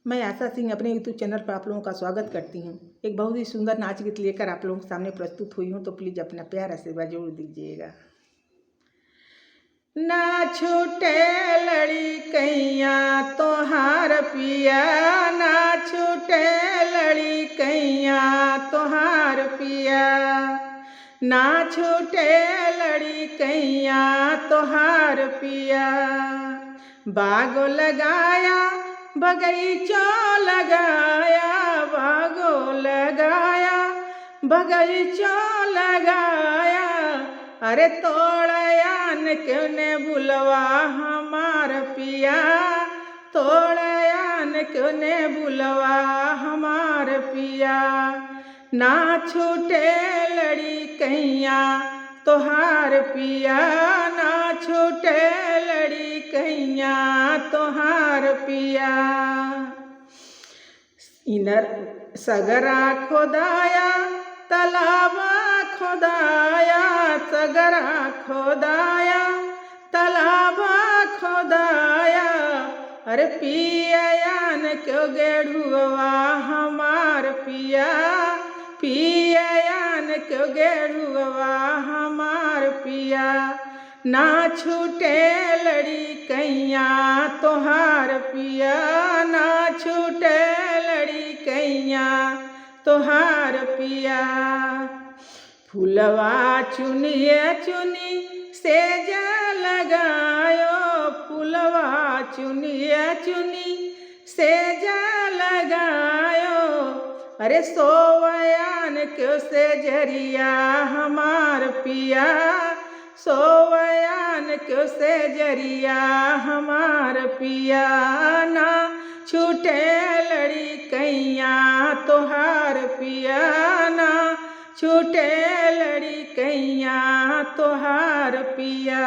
मैं आशा सिंह अपने YouTube channel पर आप लोगों का स्वागत करती हूँ। एक बहुत ही सुंदर नाच गीत लेकर आप लोगों के सामने प्रस्तुत हुई हूँ, तो प्लीज़ अपना प्यार आशीर्वाद जरूर दीजिएगा। ना छूटे लड़िकैया तोहार पिया, ना छूटे लड़िकैया तोहार पिया, ना छूटे लड़िकैया तोहार पिया। बागो लगाया बगीचा लगाया, बागो लगाया बगीचा लगाया, अरे तोड़यान क्यों ने बुलवा हमार पिया, तोड़यान क्यों ने बुलवा हमार पिया। ना छूटे लड़िकैया तोहार पिया, ना छूटे लड़िकैया तोहार पिया। इनर सगरा खोदाया तलाबा खोदाया, सगरा खोदाया तलाबा खोदाया, अरे पियान क्यों गेढ़ुआ हमार पिया, पियान क्यों गेढ़ुआ हमार पिया। ना छूटे लड़िकैया तोहार पिया, ना छूटे लड़िकैया तोहार पिया। फूलवा चुनिए चुनी सेज लगायो, फूलवा चुनिए चुनी सेज लगायो, अरे सोवयान क्यों से जरिया हमार पिया, सोवयान क्यों से जरिया हमार पिया। ना छूटे लड़िकैया तोहार पिया, ना छूटे लड़िकैया तोहार पिया।